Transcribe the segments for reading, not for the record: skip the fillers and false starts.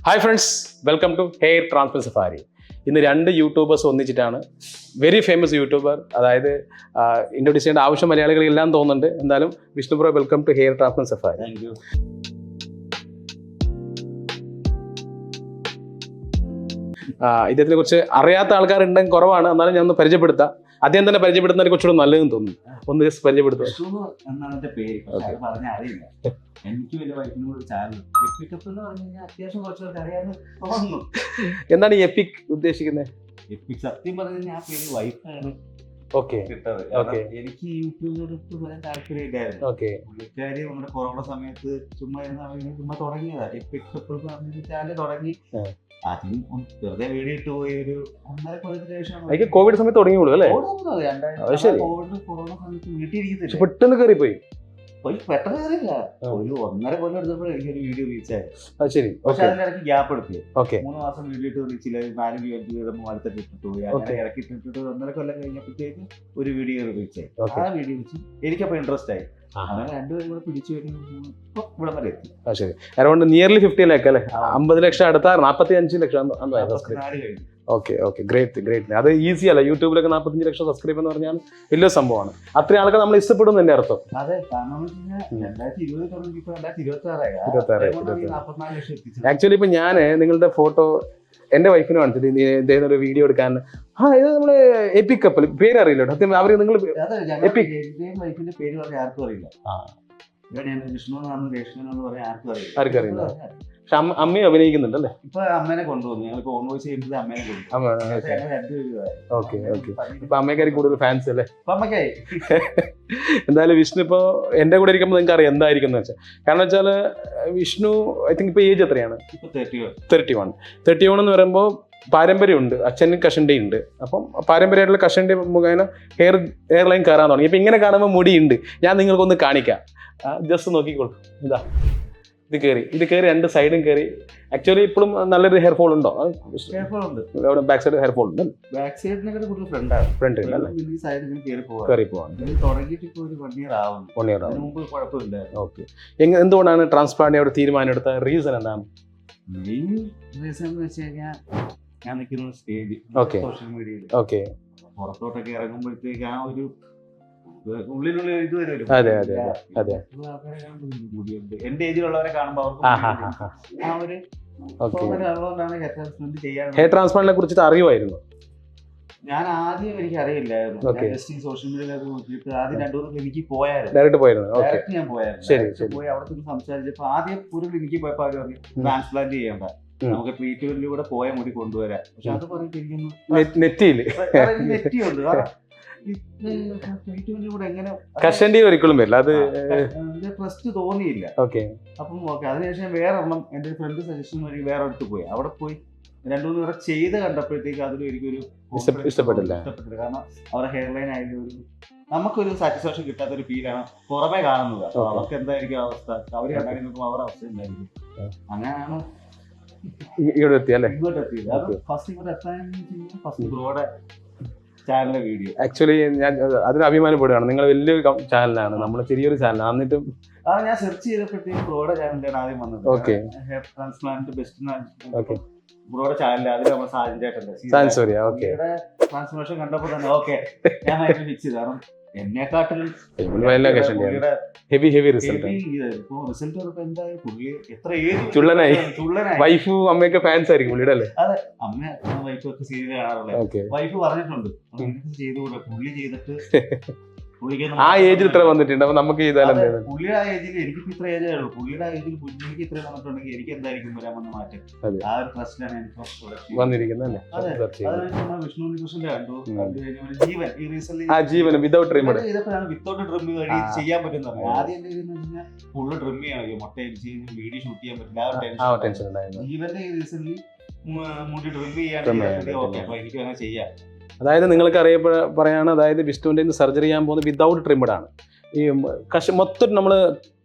Hi friends, welcome to hair transplant safari. ഇന്ന് രണ്ട് YouTubers ഒന്നിച്ചിട്ടാണ്, വെരി ഫേമസ് യൂട്യൂബർ, അതായത് ഇൻട്രൊഡ്യൂസ് ചെയ്യേണ്ട ആവശ്യം മലയാളികളെല്ലാം തോന്നുന്നുണ്ട്. എന്തായാലും Vishnu bro, welcome to hair transplant safari. Thank you. ഇദ്ദേഹത്തിനെ കുറിച്ച് അറിയാത്ത ആൾക്കാരുണ്ടെങ്കിൽ കുറവാണ്, എന്നാലും ഞാൻ ഒന്ന് പരിചയപ്പെടുത്താം. അദ്ദേഹം തന്നെ പരിചയപ്പെടുന്നതിനെ കുറച്ചുകൂടെ നല്ലതെന്ന് തോന്നുന്നു. ഒന്ന് ജസ്റ്റ് പരിചയപ്പെടുത്തുക. എന്നാണ് എന്റെ പേര്, പറഞ്ഞാൽ അറിയില്ല. എനിക്ക് വലിയ വൈഫിനോട് ചാനൽ എപ്പിക്കപ്പ് എന്ന് പറഞ്ഞു കഴിഞ്ഞാൽ അത്യാവശ്യം കുറച്ചൊക്കെ അറിയാൻ തോന്നുന്നു. എന്താണ് ഈ എപ്പിക് ഉദ്ദേശിക്കുന്നത്? എപ്പിക് സത്യം പറഞ്ഞു കഴിഞ്ഞാൽ ആ പേര് വൈഫാണ് ഓക്കെ കിട്ടത്. ഓക്കെ എനിക്ക് യൂട്യൂബിലോട്ട് വരാൻ താല്പര്യമില്ലായിരുന്നു. ഓക്കെ പുള്ളിക്കാരി നമ്മുടെ കൊറോണ സമയത്ത് ചുമ്മാ തുടങ്ങിയതാ. എപ്പിക്കപ്പ് ചാനൽ തുടങ്ങി. ആദ്യം വെറുതെ വീഡിയോ ഇട്ട് പോയി ഒരു 1.5 കൊല്ലത്തിന് ശേഷം കോവിഡ് സമയത്ത് തുടങ്ങിയുള്ളൂ അല്ലേ? കൊറോണ സമയത്ത് വീട്ടിൽ പെട്ടെന്ന് കയറിപ്പോയി. പെട്ടെന്ന് കയറിയില്ല, ഒരു 1.5 കൊല്ലം എടുത്തപ്പോഴും എനിക്കൊരു വീഡിയോ റീച്ച് ആയി. ശരി. പക്ഷെ അതിനിടയ്ക്ക് ഗ്യാപ്പ് എടുത്തു. ഓക്കെ 3 മാസം വീഡിയോ ഇട്ട് റീച്ചില്ല, 4 വീഡിയോ അടുത്തിട്ട് ഇട്ടിട്ട് പോയി. അങ്ങനെ ഇറക്കി ഇട്ടിട്ട് 1.5 കൊല്ലം കഴിഞ്ഞപ്പോഴത്തേക്ക് ഒരു വീഡിയോ റീച്ച് ആയി. ആ വീഡിയോ വെച്ച് എനിക്കപ്പോ ഇൻട്രസ്റ്റ് ആയി. അങ്ങനെ രണ്ടുപേരും കൂടെ പിടിച്ചു വരുമ്പോൾ ഇവിടെ വരെ എത്തി. ശരി. അറൗണ്ട് നിയർലി 50 ലക്ഷം അല്ലേ? 50 ലക്ഷം അടുത്ത 45 ലക്ഷം. 4 കഴിഞ്ഞു. Okay okay, great great. അത് ഈസി അല്ല, യൂട്യൂബിലൊക്കെ 45 ലക്ഷം സബ്സ്ക്രൈബ് എന്ന് പറഞ്ഞാൽ വലിയ സംഭവമാണ്. അത്രയും ആൾക്കാർ നമ്മൾ ഇഷ്ടപ്പെടുന്നു എന്റെ അർത്ഥം. അതെ, കാരണം 2020 തുടങ്ങിയപ്പോൾ 2026 44 ലക്ഷം എത്തിച്ചു. ആക്ച്വലി ഇപ്പൊ ഞാൻ നിങ്ങളുടെ ഫോട്ടോ എന്റെ വൈഫിന് കാണിച്ചിട്ട് ഇദ്ദേഹം ഒരു വീഡിയോ എടുക്കാൻ, ഇത് നമ്മുടെ എപ്പിക് കപ്പിൾ പേര് അറിയില്ല. സത്യം അവര് നിങ്ങൾ വൈഫിന്റെ പേര് പറഞ്ഞാൽ ആർക്കും അറിയില്ല. വിഷ്ണു എന്ന് പറയാൻ ആർക്കും അറിയില്ല. പക്ഷെ അമ്മയും അഭിനയിക്കുന്നുണ്ട് അല്ലേ? ഇപ്പൊ അമ്മേനെ കൊണ്ടുവന്നു. ഞങ്ങൾ ഓൺവോയ്സ് ചെയ്യുന്നത് അമ്മേനെ കൊണ്ടുവന്നു. Okay okay. ഇപ്പൊ അമ്മയ്ക്കാരി കൂടുതൽ ഫാൻസ് അല്ലേ? അമ്മക്കായി. എന്തായാലും വിഷ്ണു ഇപ്പൊ എന്റെ കൂടെ ഇരിക്കുമ്പോൾ നിങ്ങൾക്ക് അറിയാം എന്തായിരിക്കും എന്ന് വെച്ചാൽ. കാരണം വെച്ചാൽ വിഷ്ണു ഐ തിങ്ക് ഇപ്പൊ ഏജ് എത്രയാണ്? 31 എന്ന് പറയുമ്പോൾ പാരമ്പര്യമുണ്ട്, അച്ഛനും കഷണ്ടി ഉണ്ട്. അപ്പം പാരമ്പര്യമായിട്ടുള്ള കഷണ്ടി മുഖേന ഹെയർ ലൈൻ കയറാൻ തുടങ്ങി. ഇപ്പൊ ഇങ്ങനെ കാണുമ്പോൾ മുടിയുണ്ട്. ഞാൻ നിങ്ങൾക്കൊന്ന് കാണിക്കാം, ജസ്റ്റ് നോക്കിക്കോളൂ. ഇത് കയറി 2 സൈഡും കയറി. ആക്ച്വലി ഇപ്പോഴും നല്ലൊരു ഹെയർ ഫോൾ ഉണ്ടോ? ബാക്ക് സൈഡ് ഹെയർ ഫോൾ ഉണ്ട്. ബാക്ക് സൈഡിനെ ഫ്രണ്ട് കയറി പോവാണ്. 1 year ആവും. ഓക്കെ. എന്തുകൊണ്ടാണ് ട്രാൻസ്പ്ലാന്റ് ഒരു തീരുമാനം എടുത്ത റീസൺ എന്താണ്? മെയിൻ റീസൺ എന്ന് വെച്ച് കഴിഞ്ഞാൽ ഞാൻ നിൽക്കുന്ന സ്റ്റേജ് സോഷ്യൽ മീഡിയയിൽ പുറത്തോട്ടൊക്കെ ഇറങ്ങുമ്പോഴത്തേക്ക് ആ ഒരു ഉള്ളിലുള്ള ഇത് വരുമല്ലോ. അതെ അതെ അതെ. എന്റെ ഏജിലുള്ളവരെ കാണുമ്പോൾ ഹെയർ ട്രാൻസ്പ്ലാന്റിനെ കുറിച്ചിട്ട് അറിയുമായിരുന്നു. ഞാൻ ആദ്യം എനിക്ക് അറിയില്ലായിരുന്നു. ജസ്റ്റ് സോഷ്യൽ മീഡിയയിലൊക്കെ നോക്കിയിട്ട് ആദ്യം 2 ക്ലിനിക്കിൽ പോയായിരുന്നു. ഡയറക്റ്റ് ഞാൻ പോയായിരുന്നു. പോയി അവിടെ നിന്ന് സംസാരിച്ചപ്പോ ആദ്യം ഒരു ക്ലിനിക്കിൽ പോയപ്പോ അവർ പറഞ്ഞു ട്രാൻസ്പ്ലാന്റ് ചെയ്യണ്ട, നമുക്ക് ട്രീറ്റ്മെന്റിലൂടെ പോയ മുടി കൊണ്ടുവരാം. പക്ഷെ അത് പറഞ്ഞിട്ട് നെറ്റിയുണ്ട്. കഷണ്ടി ഒരിക്കലും വരില്ല, അത് ട്രസ്റ്റ് തോന്നിയില്ല. അപ്പം അതിനുശേഷം വേറെ ഒരെണ്ണം എന്റെ ഫ്രണ്ട് സജഷൻ വഴി വേറെ അടുത്ത് പോയി. അവിടെ പോയി 2-3 പേരെ ചെയ്ത് കണ്ടപ്പോഴത്തേക്ക് അതിലും എനിക്കൊരു ഇഷ്ടപ്പെട്ടില്ല. കാരണം അവരുടെ ഹെയർ ലൈൻ ആയാലും നമുക്കൊരു സാറ്റിസ്ഫാക്ഷൻ കിട്ടാത്തൊരു ഫീലാണ് പുറമെ കാണുന്നത്. അപ്പൊ അവർക്ക് എന്തായിരിക്കും അവസ്ഥ, അവര് കണ്ടാൽ നോക്കുമ്പോൾ അവരുടെ അവസ്ഥ എന്തായിരിക്കും. അങ്ങനെയാണ് ഇങ്ങോട്ട് എത്തിയത്. ഫസ്റ്റ് ബ്രോയുടെ ചാനലിലെ വീഡിയോ ആക്ച്വലി ഞാൻ അതിന് അഭിമാനപ്പെടുകയാണ്. നിങ്ങൾ വലിയൊരു ചാനലാണ്, നമ്മൾ ചെറിയൊരു ചാനലാണ്. എന്നിട്ടും ഞാൻ സെർച്ച് ചെയ്തപ്പോഴത്തേക്കും ബ്രോയുടെ ചാനലിലാണ് ആദ്യം വന്നത്. ഹെയർ ട്രാൻസ്പ്ലാന്റ് ബെസ്റ്റ് ബ്രോയുടെ ചാനലിൽ അതിൽ നമ്മൾ ട്രാൻസ്ഫോർമേഷൻ കണ്ടപ്പോ തന്നെ ഞാൻ അതിന് ഫിക്സ് ചെയ്തു. കാരണം എന്നെക്കാട്ടിലും ചുള്ളനായി. വൈഫും അമ്മയൊക്കെ ഫാൻസ് ആയിരിക്കും പുള്ളിയുടെ അല്ലേ? അതെ, അമ്മ വൈഫും ഒക്കെ സീരിയൽ കാണാറുള്ളത്. വൈഫ് പറഞ്ഞിട്ടുണ്ട് ചെയ്തുകൂടെ, പുള്ളി ചെയ്തിട്ട് ആ ഏജിൽ ഇത്ര വന്നിട്ടുണ്ട്, അപ്പൊ നമുക്ക് ചെയ്താലും പുള്ളിയുടെ ആ ഏജിൽ എനിക്കിപ്പോ ഇത്ര ഏജേ ഉള്ളൂ. പുള്ളിയുടെ ആ ഏജിൽ എനിക്ക് ഇത്ര വന്നിട്ടുണ്ടെങ്കിൽ എനിക്ക് എന്തായിരിക്കും വരാമെന്ന് മാറ്റം. ആ ഒരു ട്രസ്റ്റിലാണ് എനിക്ക് വന്നിരിക്കുന്നത്. വിഷ്ണു കൃഷ്ണന്റെ കണ്ടു ജീവൻ വിതൗട്ട് ട്രിം ചെയ്തപ്പോഴാണ് വിത്തൗട്ട് ട്രിം വഴി ചെയ്യാൻ പറ്റുന്നത്. ആദ്യം എന്താ ഫുള്ള് ട്രിം ചെയ്യണം, മുട്ട വീഡിയോ ഷൂട്ട് ചെയ്യാൻ പറ്റില്ല. ജീവന്റെ ഈ റീസൺലി മുടി ട്രിം ചെയ്യാൻ അപ്പൊ എനിക്ക് അങ്ങനെ ചെയ്യാം. അതായത് നിങ്ങൾക്ക് പറയാണ്, അതായത് വിഷ്ണുവിൻ്റെ സർജറി ചെയ്യാൻ പോകുന്നത് വിതൗട്ട് ട്രിമ്മഡ് ആണ്. ഈ മൊത്തം നമ്മൾ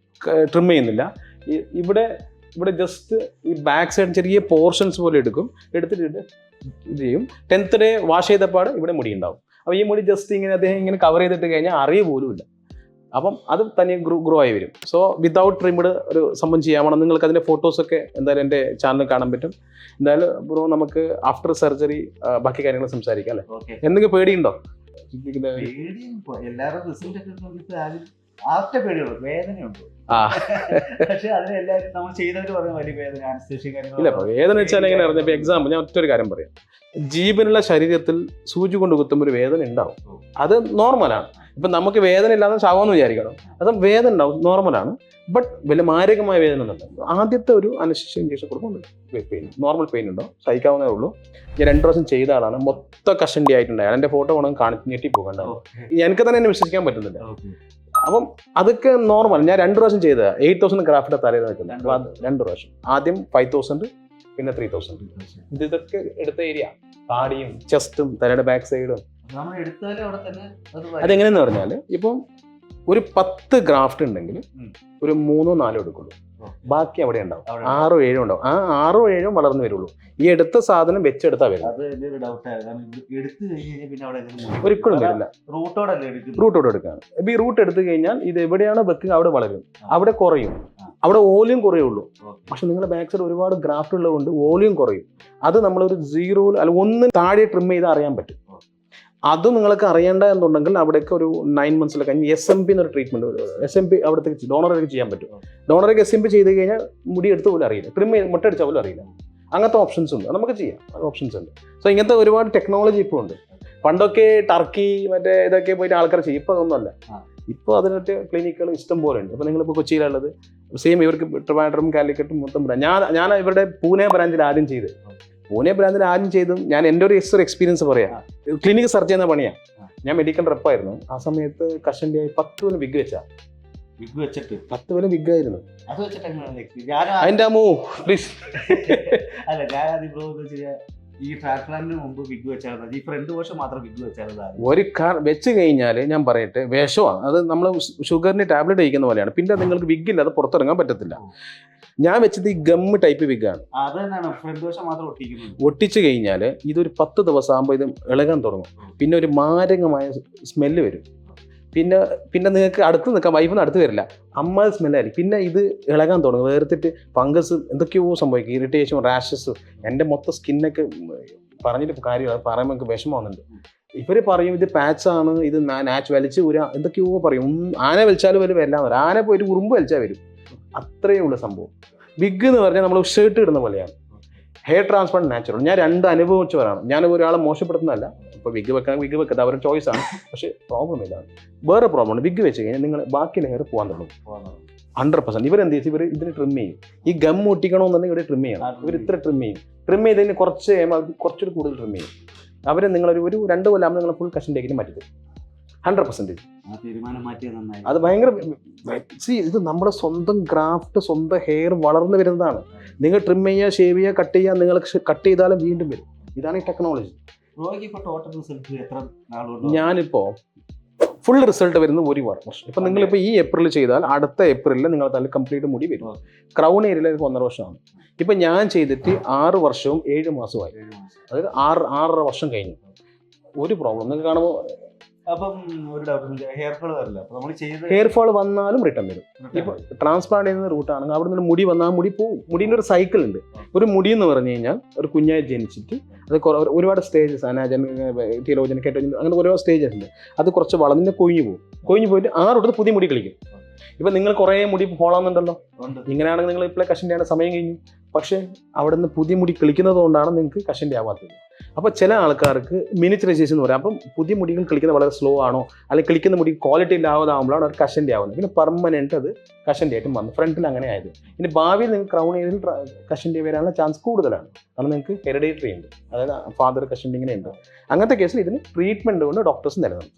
ട്രിം ചെയ്യുന്നില്ല. ഇവിടെ ജസ്റ്റ് ഈ ബാക്ക് സൈഡ് ചെറിയ പോർഷൻസ് പോലെ എടുത്തിട്ട് ഇത് ചെയ്യും. 10th ഡേ വാഷ് ചെയ്തപ്പാട് ഇവിടെ മുടി ഉണ്ടാവും. അപ്പോൾ ഈ മുടി ജസ്റ്റ് ഇങ്ങനെ അദ്ദേഹം ഇങ്ങനെ കവർ ചെയ്തിട്ട് കഴിഞ്ഞാൽ അറിയ പോലും ഇല്ല. അപ്പം അത് തന്നെ ഗ്രോ ആയി വരും. സോ വിതൗട്ട് ട്രിംഡ് ഒരു സംഭവം ചെയ്യാമോ? നിങ്ങൾക്ക് അതിൻ്റെ ഫോട്ടോസൊക്കെ എന്തായാലും എൻ്റെ ചാനലിൽ കാണാൻ പറ്റും. എന്തായാലും ബ്രോ നമുക്ക് ആഫ്റ്റർ സർജറി ബാക്കി കാര്യങ്ങൾ സംസാരിക്കാം അല്ലേ? എന്തെങ്കിലും പേടിയുണ്ടോ? എല്ലാവരും റിസൾട്ട് ഒക്കെ നോക്കിയിട്ട് ആദ്യത്തെ പേടിയുള്ളൂ, വേദനയുണ്ട്. പക്ഷെ അതിനെല്ലാവരും നമ്മൾ ചെയ്തവര് പറഞ്ഞ വലിയ വേദന ഇല്ല. വേദന വെച്ചാൽ എങ്ങനെ അറിഞ്ഞ എക്സാമ്പിൾ ഞാൻ ഒറ്റൊരു കാര്യം പറയാം. ജീവനുള്ള ശരീരത്തിൽ സൂചി കൊണ്ട് കുത്തുമ്പോൾ ഒരു വേദന ഉണ്ടാവും, അത് നോർമലാണ്. ഇപ്പം നമുക്ക് വേദന ഇല്ലാതെ ചാവാന്ന് വിചാരിക്കണം, അത് വേദന ഉണ്ടാവും, നോർമലാണ്. ബട്ട് വലിയ മാരകമായ വേദന ഒന്നുണ്ട്. ആദ്യത്തെ ഒരു അനസ്തേഷ്യ ഇഞ്ചക്ഷൻ കൊടുക്കുമ്പോൾ പെയിൻ, നോർമൽ പെയിൻ ഉണ്ടോ സഹിക്കാവുന്നതേ ഉള്ളൂ. ഞാൻ 2 പ്രാവശ്യം ചെയ്ത ആളാണ്, മൊത്തം കഷണ്ടി ആയിട്ടുണ്ടായി. എൻ്റെ ഫോട്ടോ വേണം കാണിച്ച് ഞെട്ടി പോകണ്ടാവും, എനിക്ക് തന്നെ എന്നെ വിശ്വസിക്കാൻ പറ്റുന്നില്ല. അപ്പം അതൊക്കെ നോർമൽ. ഞാൻ 2 പ്രാവശ്യം ചെയ്തത് 8,000 ഗ്രാഫിന്റെ തലയിൽ നിൽക്കുന്നത്. 2 പ്രാവശ്യം, ആദ്യം 5,000 പിന്നെ 3,000. ഇതൊക്കെ എടുത്ത ഏരിയ, താടിയും ചെസ്റ്റും തലയുടെ ബാക്ക് സൈഡും. അതെങ്ങനെയെന്ന് പറഞ്ഞാൽ ഇപ്പം ഒരു 10 ഗ്രാഫ്റ്റ് ഉണ്ടെങ്കിൽ ഒരു 3 or 4 എടുക്കുള്ളൂ, ബാക്കി അവിടെ ഉണ്ടാവും. 6 or 7 ഉണ്ടാവും. ആ 6 or 7 വളർന്നു വരുള്ളൂ. ഈ എടുത്ത സാധനം വെച്ചെടുത്താൽ വരും, ഒരിക്കലും വരില്ല. റൂട്ടോടെ എടുക്കാണ്. ഇപ്പൊ ഈ റൂട്ട് എടുത്തു കഴിഞ്ഞാൽ ഇത് എവിടെയാണ് വെക്കുക അവിടെ വളരും, അവിടെ കുറയും, അവിടെ വോളിയം കുറയുള്ളൂ. പക്ഷെ നിങ്ങളുടെ ബാക്ക് സൈഡ് ഒരുപാട് ഗ്രാഫ്റ്റ് ഉള്ളതുകൊണ്ട് വോളിയം കുറയും. അത് നമ്മളൊരു 0 അല്ല 1 താഴെ ട്രിം ചെയ്താൽ അറിയാൻ പറ്റും. അത് നിങ്ങൾക്ക് അറിയേണ്ട എന്നുണ്ടെങ്കിൽ അവിടേക്ക് ഒരു 9 months കഴിഞ്ഞ് SMP എന്നൊരു ട്രീറ്റ്മെന്റ്, SMP അവിടത്തേക്ക് ഡോണറൊക്കെ ചെയ്യാൻ പറ്റും. ഡോണറൊക്കെ SMP ചെയ്ത് കഴിഞ്ഞാൽ മുടി എടുത്ത് പോലും അറിയില്ല, ട്രിം മുട്ടടിച്ചാൽ പോലും അറിയില്ല. അങ്ങനത്തെ ഓപ്ഷൻസ് ഉണ്ട്, നമുക്ക് ചെയ്യാം, ഓപ്ഷൻസ് ഉണ്ട്. സോ ഇങ്ങനത്തെ ഒരുപാട് ടെക്നോളജി ഇപ്പോൾ ഉണ്ട്. പണ്ടൊക്കെ ടർക്കി മറ്റേ ഇതൊക്കെ പോയിട്ട് ആൾക്കാർ ചെയ്യും, ഇപ്പോൾ അതൊന്നുമല്ല. ഇപ്പോൾ അതിനകത്ത് ക്ലിനിക്കുകൾ ഇഷ്ടം പോലെ ഉണ്ട്. ഇപ്പോൾ നിങ്ങളിപ്പോൾ കൊച്ചിയിലുള്ളത് സെയിം, ഇവർക്ക് ട്രിവാൻഡ്രം കാലിക്കറ്റും മൊത്തം ഞാൻ ഇവരുടെ പൂനെ ബ്രാഞ്ചിൽ ആദ്യം ചെയ്തും ഞാൻ എൻ്റെ ഒരു എക്സ്പീരിയൻസ് പറയാം. ക്ലിനിക്ക് സെർച്ച് ചെയ്യുന്ന പണിയാണ്. ഞാൻ മെഡിക്കൽ റെപ്പായിരുന്നു ആ സമയത്ത്. കഷൻ്റെ 10 വരെ വിഗ് വെച്ചാ, 10 വരെ വിഗ് ആയിരുന്നു. അതിന്റെ അമ്മോ പ്ലീസ്. ഈ ട്രാൻസ്പ്ലാന്റിന് മുമ്പ് വിഗ് വെച്ചാൽ ഈ ഫ്രണ്ട് വർഷം മാത്രം വിഗ് വെച്ചാൽ ഒരു വെച്ച് കഴിഞ്ഞാൽ ഞാൻ പറയട്ടെ വിഷമാണ്. അത് നമ്മൾ ഷുഗറിന് ടാബ്ലറ്റ് കഴിക്കുന്ന പോലെയാണ്. പിന്നെ നിങ്ങൾക്ക് വിഗ് ഇല്ലാതെ പുറത്തിറങ്ങാൻ പറ്റത്തില്ല. ഞാൻ വെച്ചത് ഈ ഗമ്മ് ടൈപ്പ് വിഗാണ്. ഒട്ടിച്ചു കഴിഞ്ഞാൽ ഇതൊരു 10 ദിവസം ആകുമ്പോൾ ഇത് ഇളകാൻ തുടങ്ങും. പിന്നെ ഒരു മാരകമായ സ്മെല്ല് വരും. പിന്നെ നിങ്ങൾക്ക് അടുത്ത് നിൽക്കാം, വൈഫിന് അടുത്ത് വരില്ല, അമ്മ സ്മെല്ലായിരിക്കും. പിന്നെ ഇത് ഇളകാൻ തുടങ്ങും, വേർത്തിട്ട് ഫംഗസ് എന്തൊക്കെയോ സംഭവിക്കും, ഇറിറ്റേഷൻ, റാഷസ്. എൻ്റെ മൊത്തം സ്കിന്നൊക്കെ പറഞ്ഞിട്ട് കാര്യമില്ല, പറയുമ്പോൾ എനിക്ക് വിഷമമാകുന്നുണ്ട്. ഇവർ പറയും ഇത് പാച്ചാണ്, ഇത് വലിച്ച് എന്തൊക്കെയോ പറയും. ആന വലിച്ചാലും വരും വരില്ല, ആന പോയിട്ട് ഉറുമ്പ് വലിച്ചാൽ വരും, അത്രയേ ഉള്ള സംഭവം. വിഗ് എന്ന് പറഞ്ഞാൽ നമ്മൾ ഷർട്ട് ഇടുന്ന പോലെയാണ്. Hair transplant natural. ഞാൻ 2 അനുഭവിച്ചവരാണ്. ഞാൻ ഒരാളെ മോശപ്പെടുത്തുന്നതല്ല. ഇപ്പോൾ വിഗ് വെക്കുന്നത് അവരുടെ ചോയ്സാണ്. പക്ഷേ പ്രോബ്ലം ഇതാണ്, വേറെ പ്രോബ്ലം ഉണ്ട്. വിഗ് വെച്ച് കഴിഞ്ഞാൽ നിങ്ങൾ ബാക്കിയുള്ള ഹെയർ പോകാൻ തുടങ്ങും 100%. ഇവരെന്ത് ചെയ്യും, ഇവർ ഇതിന് ട്രിം ചെയ്യും. ഈ ഗം ഒട്ടിക്കണമെന്നുണ്ടെങ്കിൽ ഇവർ ട്രിം ചെയ്യണം. ഇവർ ഇത്ര ട്രിം ചെയ്തതിന് കുറച്ചൊരു കൂടുതൽ ട്രിം ചെയ്യും. അവരെ നിങ്ങളൊരു 2 കൊല്ലം നിങ്ങൾ ഫുൾ കഷൻ്റേക്കിന് മാറ്റി 100%. അത് ഭയങ്കര ഇത് നമ്മുടെ സ്വന്തം ഗ്രാഫ്റ്റ്, സ്വന്തം ഹെയർ വളർന്നു വരുന്നതാണ്. നിങ്ങൾ ട്രിം ചെയ്യുക, ഷേവ് ചെയ്യുക, കട്ട് ചെയ്യുക, നിങ്ങൾ കട്ട് ചെയ്താലും വീണ്ടും വരും. ഇതാണ് ഈ ടെക്നോളജി. ഞാനിപ്പോ ഫുൾ റിസൾട്ട് വരുന്നത് 1 വർഷം. ഇപ്പൊ നിങ്ങളിപ്പോൾ ഈ ഏപ്രിൽ ചെയ്താൽ അടുത്ത ഏപ്രിലിൽ നിങ്ങൾ തല കംപ്ലീറ്റ് മുടി വരും. ക്രൗൺ ഏരിയയിൽ 1.5 വർഷമാണ്. ഇപ്പൊ ഞാൻ ചെയ്തിട്ട് 6 വർഷവും 7 മാസമായി. അതായത് 6.5 വർഷം കഴിഞ്ഞു. ഒരു പ്രോബ്ലം നിങ്ങൾക്ക് കാണുമ്പോൾ ഹെയർ ഫാൾ വന്നാലും റിട്ടേൺ വരും. ഇപ്പൊ ട്രാൻസ്പ്ലാന്റ് ചെയ്യുന്ന റൂട്ടാണെങ്കിൽ അവിടെ നിന്ന് മുടി വന്നാൽ മുടി പോവും. മുടീൻ്റെ ഒരു സൈക്കിൾ ഉണ്ട്. ഒരു മുടി എന്ന് പറഞ്ഞു കഴിഞ്ഞാൽ ഒരു കുഞ്ഞായി ജനിച്ചിട്ട് അത് ഒരുപാട് സ്റ്റേജസ്, അനാജൻ, ടീലോജൻ, കെറ്റോജൻ, അങ്ങനെ ഓരോ സ്റ്റേജസ് ഉണ്ട്. അത് കുറച്ച് വളർന്ന് കൊഴിഞ്ഞു പോയിട്ട് ആ റൂട്ടിൽ പുതിയ മുടി കളിക്കും. ഇപ്പൊ നിങ്ങൾ കുറേ മുടി ഫോളാകുന്നുണ്ടല്ലോ, ഇങ്ങനെയാണെങ്കിൽ നിങ്ങൾ ഇപ്പോൾ കഷൻ്റെ സമയം കഴിഞ്ഞു. പക്ഷേ അവിടെ നിന്ന് പുതിയ മുടി കളിക്കുന്നത് കൊണ്ടാണ് നിങ്ങൾക്ക് കഷൻ്റെ ആവാത്തത്. അപ്പോൾ ചില ആൾക്കാർക്ക് മിനിച്ചറൈസേഷൻ എന്ന് പറയാം. അപ്പം പുതിയ മുടികൾ കളിക്കുന്നത് വളരെ സ്ലോ ആണോ, അല്ലെങ്കിൽ കളിക്കുന്ന മുടി ക്വാളിറ്റി ഇല്ലാതാവുമ്പോഴാണ് അവർ കഷൻ്റെ ആവുന്നത്. പിന്നെ പെർമനൻറ്റ് അത് കഷൻ്റെ ആയിട്ടും വന്നു. ഫ്രണ്ടിൽ അങ്ങനെ ആയത്. ഇനി ഭാവിയിൽ നിങ്ങൾക്ക് ക്രൗൺ ഏരിയയിൽ കഷൻ്റെ വരാനുള്ള ചാൻസ് കൂടുതലാണ്. കാരണം നിങ്ങൾക്ക് ഹെറിഡേറ്ററി ഉണ്ട്, അതായത് ഫാദർ കഷൻ്റെ ഇങ്ങനെ ഉണ്ട്. അങ്ങനത്തെ കേസിൽ ഇതിന് ട്രീറ്റ്മെൻറ്റ് കൊണ്ട് ഡോക്ടേഴ്സ് നൽകുന്നു.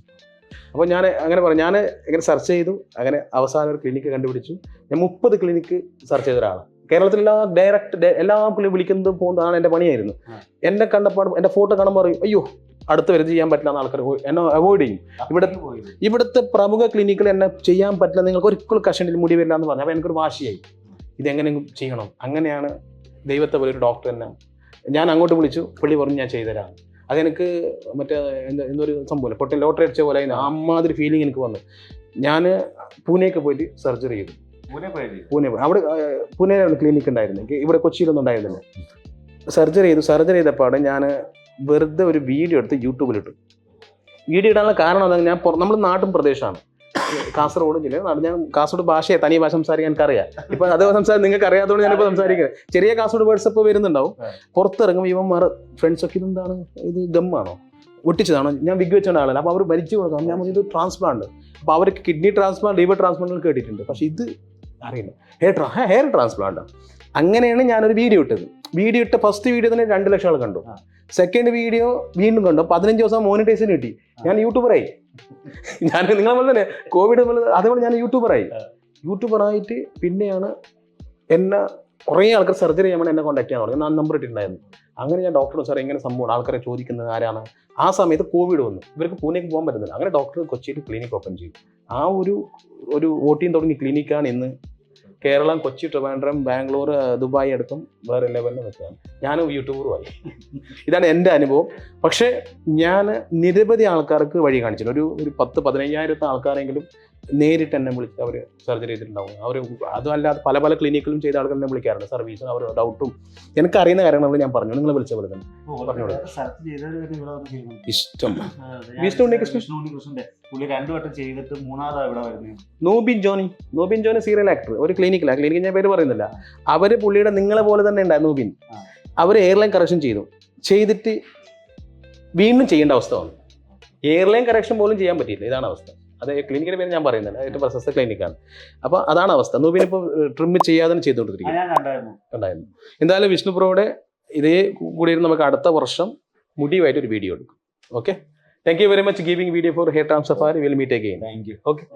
അപ്പോൾ ഞാൻ അങ്ങനെ പറഞ്ഞു, ഞാൻ ഇങ്ങനെ സെർച്ച് ചെയ്തു. അങ്ങനെ അവസാനം ഒരു ക്ലിനിക്ക് കണ്ടുപിടിച്ചു. ഞാൻ 30 ക്ലിനിക്ക് സെർച്ച് ചെയ്ത ഒരാളാണ്. കേരളത്തിലെല്ലാ എല്ലാ വിളിക്കുന്നതും പോകുന്നതാണ് എൻ്റെ പണിയായിരുന്നു. എന്നെ കണ്ടപ്പോൾ എൻ്റെ ഫോട്ടോ കാണുമ്പോൾ പറയും, അയ്യോ അടുത്ത് വരെ ചെയ്യാൻ പറ്റില്ല എന്ന് ആൾക്കാർ എന്നെ അവോയ്ഡ് ചെയ്യും. ഇവിടുത്തെ പ്രമുഖ ക്ലിനിക്കിൽ എന്നെ ചെയ്യാൻ പറ്റില്ല, നിങ്ങൾക്ക് ഒരിക്കലും കഷണ്ടിൽ മുടി വരില്ല എന്ന് പറഞ്ഞു. അപ്പോൾ എനിക്കൊരു വാശിയായി, ഇതെങ്ങനെയും ചെയ്യണം. അങ്ങനെയാണ് ദൈവത്തെ പോലെ ഒരു ഡോക്ടർ തന്നെ ഞാൻ അങ്ങോട്ട് വിളിച്ചു. പുള്ളി പറഞ്ഞു ഞാൻ ചെയ്തുതരാം. അതെനിക്ക് മറ്റേ എന്തൊരു സംഭവം പൊട്ടി ലോട്ടറി അടിച്ച പോലെ അമ്മാതിരി ഫീലിംഗ് എനിക്ക് വന്നു. ഞാൻ പൂനെയൊക്കെ പോയിട്ട് സർജറി ചെയ്തു. പൂനെ പോയി. അവിടെ പൂനെയിലാണ് ക്ലിനിക്ക് ഉണ്ടായിരുന്നത്, ഇവിടെ കൊച്ചിയിലൊന്നും ഉണ്ടായിരുന്നില്ല. സർജറി ചെയ്തപ്പോൾ ഞാൻ വെറുതെ ഒരു വീഡിയോ എടുത്ത് യൂട്യൂബിലിട്ടു. വീഡിയോ ഇടാനുള്ള കാരണം എന്താ, ഞാൻ നമ്മൾ നാട്ടും പ്രദേശമാണ്, കാസർഗോഡ് ജില്ലയിൽ. ഞാൻ കാസർഗോഡ് ഭാഷയെ തനി ഭാഷ സംസാരിക്കാൻ എനിക്കറിയാം. ഇപ്പൊ അതേ സംസാരം നിങ്ങൾക്ക് അറിയാത്തതുകൊണ്ട് ഞാനിപ്പോൾ സംസാരിക്കുന്നത്. ചെറിയ കാസർഗോഡ് വേർഡ്സ് ഇപ്പോൾ വരുന്നുണ്ടാവും. പുറത്തിറങ്ങുമ്പോൾ ഇവന്മാർ ഫ്രണ്ട്സൊക്കെ ഇതെന്താണ്, ഇത് ഗമ്മാണോ, ഒട്ടിച്ചതാണോ, ഞാൻ വിഗ് വെച്ചോണ്ട ആളല്ല. അപ്പോൾ അവർ ഭരിച്ചു കൊടുക്കാം. ഞാൻ ഇത് ട്രാൻസ്പ്ലാന്റ്, അപ്പോൾ അവർക്ക് കിഡ്നി ട്രാൻസ്പ്ലാന്റ്, ലിവർ ട്രാൻസ്പ്ലാന്റ് കേട്ടിട്ടുണ്ട്, പക്ഷേ ഇത് അറിയില്ല. Hair transplant. അങ്ങനെയാണ് ഞാനൊരു വീഡിയോ ഇട്ടത്. വീഡിയോ ഇട്ട ഫസ്റ്റ് വീഡിയോ തന്നെ 2 ലക്ഷം ആൾ കണ്ടു. സെക്കൻഡ് വീഡിയോ വീണ്ടും കണ്ടു. 15 ദിവസം മോണിറ്റൈസേഷൻ കിട്ടി. ഞാൻ യൂട്യൂബറായി. ഞാൻ നിങ്ങളെ പോലെ തന്നെ കോവിഡ് അതേപോലെ ഞാൻ യൂട്യൂബറായിട്ട് പിന്നെയാണ് എന്നെ കുറേ ആൾക്കാർ സർജറി ചെയ്യുമ്പോൾ എന്നെ കോൺടാക്ട് ചെയ്യാൻ തുടങ്ങി. ഞാൻ നമ്പർ ഇട്ടിട്ടുണ്ടായിരുന്നു. അങ്ങനെ ഞാൻ ഡോക്ടറോട് സാർ എങ്ങനെ സംഭവമാണ്, ആൾക്കാരെ ചോദിക്കുന്നത് ആരാണ്. ആ സമയത്ത് കോവിഡ് വന്നു, ഇവർക്ക് പൂനെക്ക് പോകാൻ പറ്റുന്നില്ല. അങ്ങനെ ഡോക്ടർ കൊച്ചിയിൽ ക്ലിനിക്ക് ഓപ്പൺ ചെയ്തു. ആ ഒരു OT തുടങ്ങി ക്ലിനിക്കാണ് ഇന്ന് കേരളം, കൊച്ചി, ട്രിവാൻഡ്രം, ബാംഗ്ലൂർ, ദുബായ് അടക്കം വേറെ ലെവലിൽ നിൽക്കുകയാണ്. ഞാനും യൂട്യൂബറുമായി. ഇതാണ് എൻ്റെ അനുഭവം. പക്ഷേ ഞാൻ നിരവധി ആൾക്കാർക്ക് വഴി കാണിച്ചിട്ടുണ്ട്. ഒരു 10-15,000 ആൾക്കാരെങ്കിലും നേരിട്ട് എന്നെ വിളിച്ച് അവർ സർജറി ചെയ്തിട്ടുണ്ടാവും. അവർ അതുമല്ലാതെ പല ക്ലിനിക്കിലും ചെയ്ത ആൾക്കാർ എന്നെ വിളിക്കാറുണ്ട്. സർവീസും അവർ ഡൗട്ടും എനിക്കറിയുന്ന കാര്യങ്ങൾ ഞാൻ പറഞ്ഞു. നിങ്ങൾ വിളിച്ച പോലെ തന്നെ പറഞ്ഞോളൂ. ഇഷ്ടം പുള്ളി 2 വട്ടം ചെയ്തിട്ട് 3ാമതാ ഇവിടെ വരുന്നത്. നോബിൻ ജോണി സീരിയൽ ആക്ടർ, ഒരു ക്ലിനിക്ക് ഞാൻ പേര് പറയുന്നില്ല. അവര് പുള്ളിയുടെ നിങ്ങളെ പോലെ തന്നെ ഉണ്ടായിരുന്നു നോബിൻ. അവർ എയർലൈൻ കറക്ഷൻ ചെയ്തിട്ട് വീണ്ടും ചെയ്യേണ്ട അവസ്ഥ വന്നു. എയർലൈൻ കറക്ഷൻ പോലും ചെയ്യാൻ പറ്റിയില്ല. ഇതാണ് അവസ്ഥ. അത് ക്ലിനിക്കിന്റെ പേര് ഞാൻ പറയുന്നില്ല, ഏറ്റവും പ്രശസ്ത ക്ലിനിക്കാണ്. അപ്പോൾ അതാണ് അവസ്ഥ. നോബിൻ ഇപ്പോൾ ട്രിം ചെയ്യാതെ ചെയ്തുകൊണ്ടിരിക്കുന്നു. എന്തായാലും വിഷ്ണു പ്രോയുടെ ഇതേ കൂടി നമുക്ക് അടുത്ത വർഷം മുടിയുമായിട്ട് ഒരു വീഡിയോ എടുക്കും. Okay, thank you very much giving video for hair transplant safari. We'll meet again. Thank you. Okay.